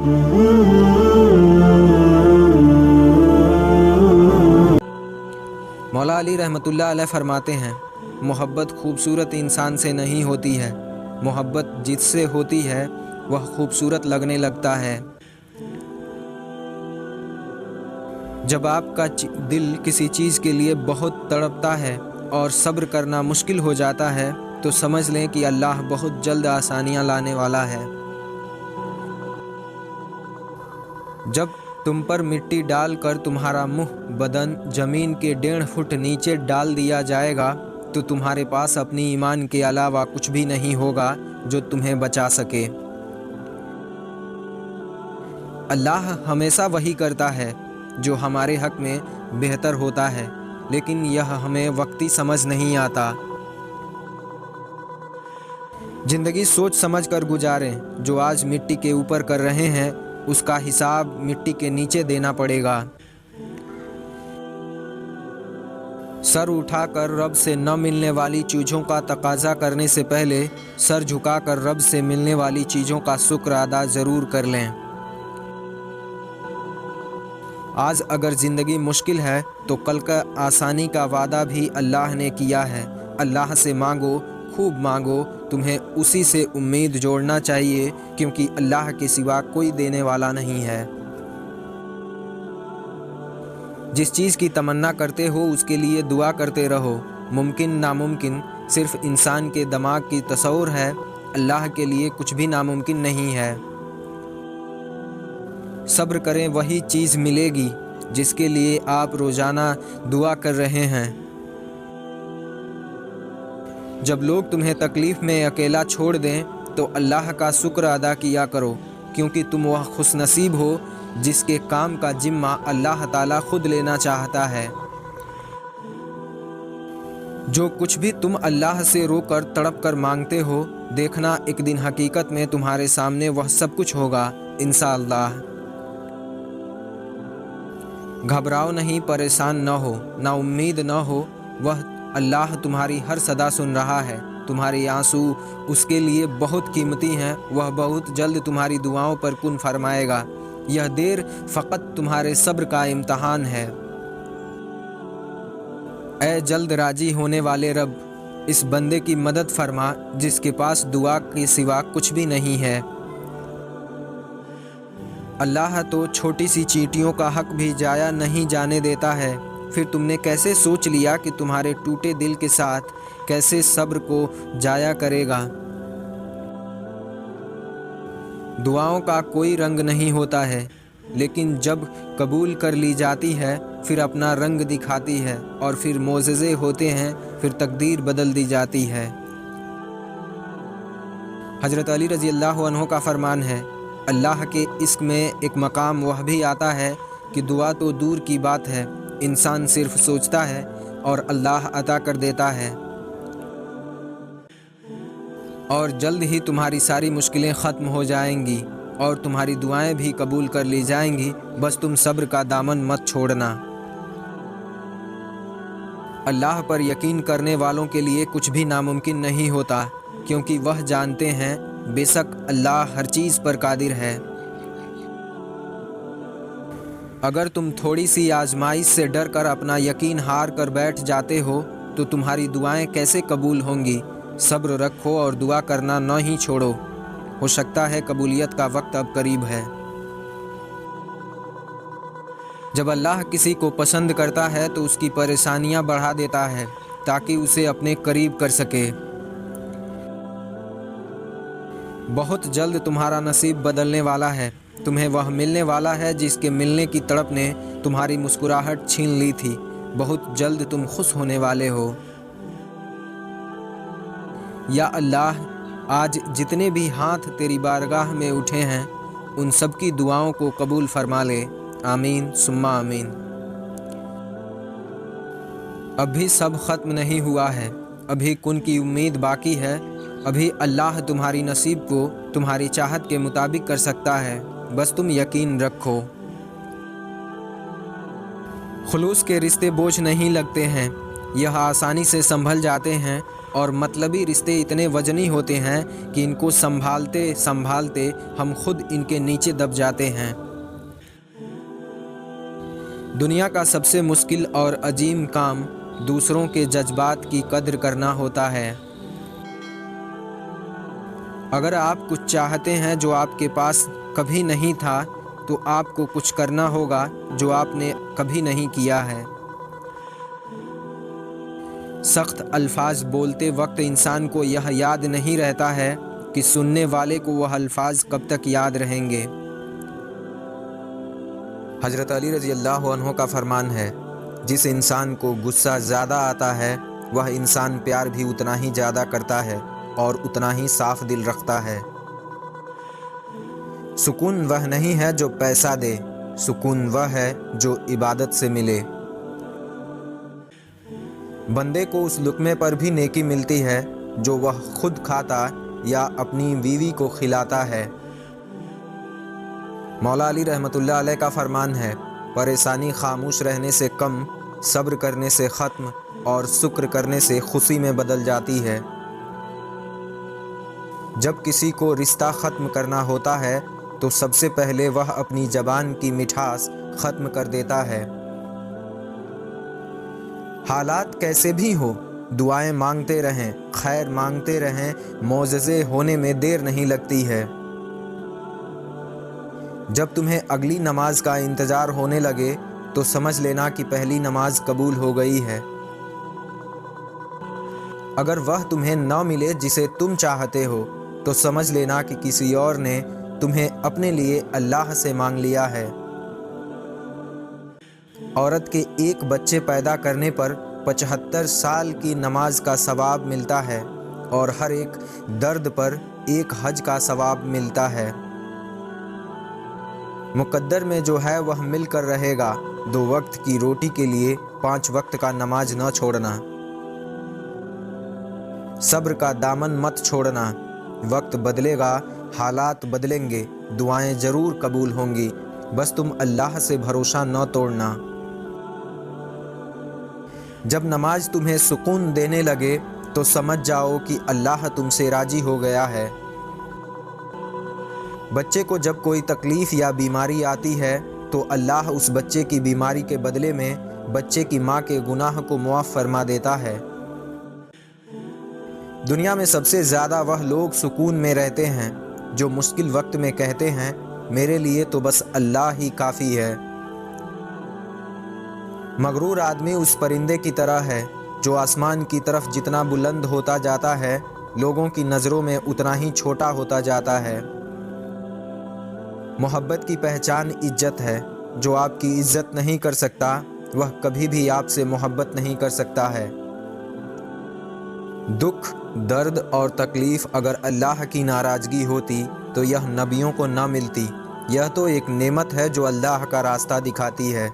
مولا علی رحمۃ اللہ علیہ فرماتے ہیں، محبت خوبصورت انسان سے نہیں ہوتی ہے، محبت جس سے ہوتی ہے وہ خوبصورت لگنے لگتا ہے۔ جب آپ کا دل کسی چیز کے لیے بہت تڑپتا ہے اور صبر کرنا مشکل ہو جاتا ہے تو سمجھ لیں کہ اللہ بہت جلد آسانیاں لانے والا ہے۔ جب تم پر مٹی ڈال کر تمہارا منہ بدن زمین کے 1.5 فٹ نیچے ڈال دیا جائے گا تو تمہارے پاس اپنی ایمان کے علاوہ کچھ بھی نہیں ہوگا جو تمہیں بچا سکے۔ اللہ ہمیشہ وہی کرتا ہے جو ہمارے حق میں بہتر ہوتا ہے، لیکن یہ ہمیں وقتی سمجھ نہیں آتا۔ زندگی سوچ سمجھ کر گزاریں، جو آج مٹی کے اوپر کر رہے ہیں اس کا حساب مٹی کے نیچے دینا پڑے گا۔ سر اٹھا کر رب سے نہ ملنے والی چیزوں کا تقاضا کرنے سے پہلے سر جھکا کر رب سے ملنے والی چیزوں کا شکر ادا ضرور کر لیں۔ آج اگر زندگی مشکل ہے تو کل کا آسانی کا وعدہ بھی اللہ نے کیا ہے۔ اللہ سے مانگو، خوب مانگو، تمہیں اسی سے امید جوڑنا چاہیے، کیونکہ اللہ کے سوا کوئی دینے والا نہیں ہے۔ جس چیز کی تمنا کرتے ہو اس کے لیے دعا کرتے رہو۔ ممکن ناممکن صرف انسان کے دماغ کی تصور ہے، اللہ کے لیے کچھ بھی ناممکن نہیں ہے۔ صبر کریں، وہی چیز ملے گی جس کے لیے آپ روزانہ دعا کر رہے ہیں۔ جب لوگ تمہیں تکلیف میں اکیلا چھوڑ دیں تو اللہ کا شکر ادا کیا کرو، کیونکہ تم وہ خوش نصیب ہو جس کے کام کا ذمہ اللہ تعالیٰ خود لینا چاہتا ہے۔ جو کچھ بھی تم اللہ سے رو کر تڑپ کر مانگتے ہو، دیکھنا ایک دن حقیقت میں تمہارے سامنے وہ سب کچھ ہوگا انشاءاللہ۔ گھبراؤ نہیں، پریشان نہ ہو، نا امید نہ ہو، وہ اللہ تمہاری ہر صدا سن رہا ہے۔ تمہارے آنسو اس کے لیے بہت قیمتی ہیں، وہ بہت جلد تمہاری دعاؤں پر کن فرمائے گا۔ یہ دیر فقط تمہارے صبر کا امتحان ہے۔ اے جلد راضی ہونے والے رب، اس بندے کی مدد فرما جس کے پاس دعا کے سوا کچھ بھی نہیں ہے۔ اللہ تو چھوٹی سی چیٹیوں کا حق بھی ضائع نہیں جانے دیتا ہے، پھر تم نے کیسے سوچ لیا کہ تمہارے ٹوٹے دل کے ساتھ کیسے صبر کو ضائع کرے گا۔ دعاؤں کا کوئی رنگ نہیں ہوتا ہے، لیکن جب قبول کر لی جاتی ہے پھر اپنا رنگ دکھاتی ہے، اور پھر معجزے ہوتے ہیں، پھر تقدیر بدل دی جاتی ہے۔ حضرت علی رضی اللہ عنہ کا فرمان ہے، اللہ کے عشق میں ایک مقام وہ بھی آتا ہے کہ دعا تو دور کی بات ہے، انسان صرف سوچتا ہے اور اللہ عطا کر دیتا ہے، اور جلد ہی تمہاری ساری مشکلیں ختم ہو جائیں گی اور تمہاری دعائیں بھی قبول کر لی جائیں گی، بس تم صبر کا دامن مت چھوڑنا۔ اللہ پر یقین کرنے والوں کے لیے کچھ بھی ناممکن نہیں ہوتا، کیونکہ وہ جانتے ہیں بے شک اللہ ہر چیز پر قادر ہے۔ اگر تم تھوڑی سی آزمائش سے ڈر کر اپنا یقین ہار کر بیٹھ جاتے ہو تو تمہاری دعائیں کیسے قبول ہوں گی؟ صبر رکھو اور دعا کرنا نہ ہی چھوڑو، ہو سکتا ہے قبولیت کا وقت اب قریب ہے۔ جب اللہ کسی کو پسند کرتا ہے تو اس کی پریشانیاں بڑھا دیتا ہے تاکہ اسے اپنے قریب کر سکے۔ بہت جلد تمہارا نصیب بدلنے والا ہے، تمہیں وہ ملنے والا ہے جس کے ملنے کی تڑپ نے تمہاری مسکراہٹ چھین لی تھی، بہت جلد تم خوش ہونے والے ہو۔ یا اللہ، آج جتنے بھی ہاتھ تیری بارگاہ میں اٹھے ہیں ان سب کی دعاؤں کو قبول فرما لے، آمین ثم آمین۔ ابھی سب ختم نہیں ہوا ہے، ابھی کن کی امید باقی ہے، ابھی اللہ تمہاری نصیب کو تمہاری چاہت کے مطابق کر سکتا ہے، بس تم یقین رکھو۔ خلوص کے رشتے بوجھ نہیں لگتے ہیں، یہ آسانی سے سنبھل جاتے ہیں، اور مطلبی رشتے اتنے وزنی ہوتے ہیں کہ ان کو سنبھالتے سنبھالتے ہم خود ان کے نیچے دب جاتے ہیں۔ دنیا کا سب سے مشکل اور عظیم کام دوسروں کے جذبات کی قدر کرنا ہوتا ہے۔ اگر آپ کچھ چاہتے ہیں جو آپ کے پاس کبھی نہیں تھا تو آپ کو کچھ کرنا ہوگا جو آپ نے کبھی نہیں کیا ہے۔ سخت الفاظ بولتے وقت انسان کو یہ یاد نہیں رہتا ہے کہ سننے والے کو وہ الفاظ کب تک یاد رہیں گے۔ حضرت علی رضی اللہ عنہ کا فرمان ہے، جس انسان کو غصہ زیادہ آتا ہے وہ انسان پیار بھی اتنا ہی زیادہ کرتا ہے اور اتنا ہی صاف دل رکھتا ہے۔ سکون وہ نہیں ہے جو پیسہ دے، سکون وہ ہے جو عبادت سے ملے۔ بندے کو اس لقمے پر بھی نیکی ملتی ہے جو وہ خود کھاتا یا اپنی بیوی کو کھلاتا ہے۔ مولا علی رحمۃ اللہ علیہ کا فرمان ہے، پریشانی خاموش رہنے سے کم، صبر کرنے سے ختم اور شکر کرنے سے خوشی میں بدل جاتی ہے۔ جب کسی کو رشتہ ختم کرنا ہوتا ہے تو سب سے پہلے وہ اپنی زبان کی مٹھاس ختم کر دیتا ہے۔ حالات کیسے بھی ہو، دعائیں مانگتے رہیں، خیر مانگتے رہیں، معجزے ہونے میں دیر نہیں لگتی ہے۔ جب تمہیں اگلی نماز کا انتظار ہونے لگے تو سمجھ لینا کہ پہلی نماز قبول ہو گئی ہے۔ اگر وہ تمہیں نہ ملے جسے تم چاہتے ہو تو سمجھ لینا کہ کسی اور نے تمہیں اپنے لیے اللہ سے مانگ لیا ہے۔ عورت کے ایک بچے پیدا کرنے پر 75 سال کی نماز کا ثواب ملتا ہے اور ہر ایک درد پر ایک حج کا ثواب ملتا ہے۔ مقدر میں جو ہے وہ مل کر رہے گا، 2 وقت کی روٹی کے لیے 5 وقت کا نماز نہ چھوڑنا۔ صبر کا دامن مت چھوڑنا، وقت بدلے گا، حالات بدلیں گے، دعائیں ضرور قبول ہوں گی، بس تم اللہ سے بھروسہ نہ توڑنا۔ جب نماز تمہیں سکون دینے لگے تو سمجھ جاؤ کہ اللہ تم سے راضی ہو گیا ہے۔ بچے کو جب کوئی تکلیف یا بیماری آتی ہے تو اللہ اس بچے کی بیماری کے بدلے میں بچے کی ماں کے گناہ کو معاف فرما دیتا ہے۔ دنیا میں سب سے زیادہ وہ لوگ سکون میں رہتے ہیں جو مشکل وقت میں کہتے ہیں، میرے لیے تو بس اللہ ہی کافی ہے۔ مغرور آدمی اس پرندے کی طرح ہے جو آسمان کی طرف جتنا بلند ہوتا جاتا ہے، لوگوں کی نظروں میں اتنا ہی چھوٹا ہوتا جاتا ہے۔ محبت کی پہچان عزت ہے، جو آپ کی عزت نہیں کر سکتا وہ کبھی بھی آپ سے محبت نہیں کر سکتا ہے۔ دکھ، درد اور تکلیف اگر اللہ کی ناراضگی ہوتی تو یہ نبیوں کو نہ ملتی۔ یہ تو ایک نعمت ہے جو اللہ کا راستہ دکھاتی ہے۔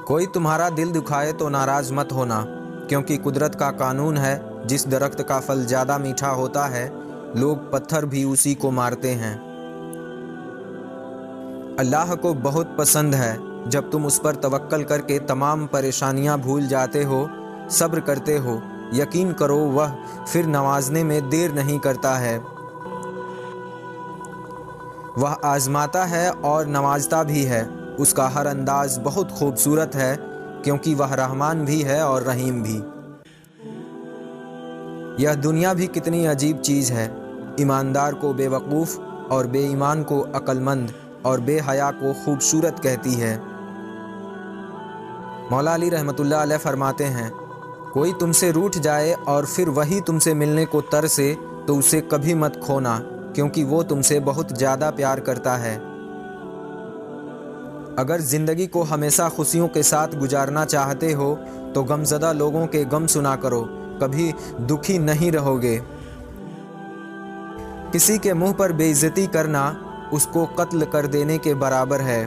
کوئی تمہارا دل دکھائے تو ناراض مت ہونا، کیونکہ قدرت کا قانون ہے، جس درخت کا پھل زیادہ میٹھا ہوتا ہے لوگ پتھر بھی اسی کو مارتے ہیں۔ اللہ کو بہت پسند ہے جب تم اس پر توکل کر کے تمام پریشانیاں بھول جاتے ہو، صبر کرتے ہو۔ یقین کرو وہ پھر نوازنے میں دیر نہیں کرتا ہے۔ وہ آزماتا ہے اور نوازتا بھی ہے۔ اس کا ہر انداز بہت خوبصورت ہے، کیونکہ وہ رحمان بھی ہے اور رحیم بھی۔ یہ دنیا بھی کتنی عجیب چیز ہے، ایماندار کو بے وقوف اور بے ایمان کو عقل مند اور بے حیا کو خوبصورت کہتی ہے۔ مولا علی رحمۃ اللہ علیہ فرماتے ہیں، کوئی تم سے روٹھ جائے اور پھر وہی تم سے ملنے کو ترسے تو اسے کبھی مت کھونا، کیونکہ وہ تم سے بہت زیادہ پیار کرتا ہے۔ اگر زندگی کو ہمیشہ خوشیوں کے ساتھ گزارنا چاہتے ہو تو غمزدہ لوگوں کے غم سنا کرو، کبھی دکھی نہیں رہو گے۔ کسی کے منہ پر بے عزتی کرنا اس کو قتل کر دینے کے برابر ہے۔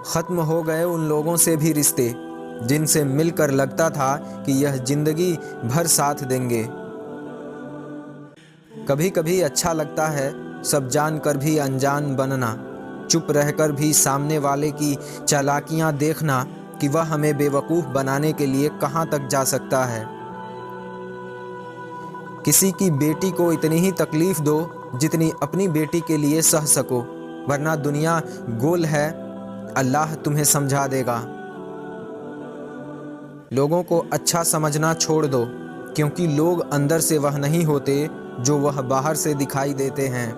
ختم ہو گئے ان لوگوں سے بھی رشتے جن سے مل کر لگتا تھا کہ یہ زندگی بھر ساتھ دیں گے۔ کبھی کبھی اچھا لگتا ہے سب جان کر بھی انجان بننا، چپ رہ کر بھی سامنے والے کی چالاکیاں دیکھنا، کہ وہ ہمیں بیوقوف بنانے کے لیے کہاں تک جا سکتا ہے۔ کسی کی بیٹی کو اتنی ہی تکلیف دو جتنی اپنی بیٹی کے لیے سہ سکو، ورنہ دنیا گول ہے، اللہ تمہیں سمجھا دے گا۔ لوگوں کو اچھا سمجھنا چھوڑ دو، کیونکہ لوگ اندر سے وہ نہیں ہوتے جو وہ باہر سے دکھائی دیتے ہیں۔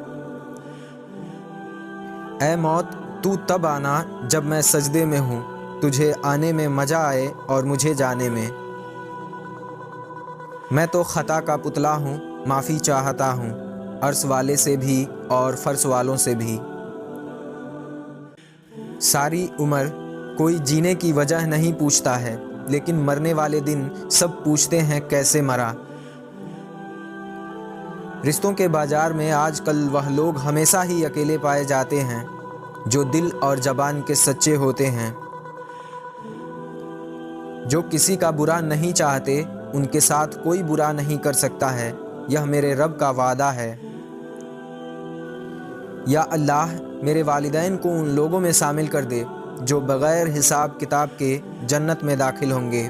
اے موت، تو تب آنا جب میں سجدے میں ہوں، تجھے آنے میں مزہ آئے اور مجھے جانے میں۔ میں تو خطا کا پتلا ہوں، معافی چاہتا ہوں، عرش والے سے بھی اور فرش والوں سے بھی۔ ساری عمر کوئی جینے کی وجہ نہیں پوچھتا ہے، لیکن مرنے والے دن سب پوچھتے ہیں کیسے مرا۔ رشتوں کے بازار میں آج کل وہ لوگ ہمیشہ ہی اکیلے پائے جاتے ہیں جو دل اور زبان کے سچے ہوتے ہیں۔ جو کسی کا برا نہیں چاہتے ان کے ساتھ کوئی برا نہیں کر سکتا ہے، یہ میرے رب کا وعدہ ہے۔ یا اللہ، میرے والدین کو ان لوگوں میں شامل کر دے جو بغیر حساب کتاب کے جنت میں داخل ہوں گے۔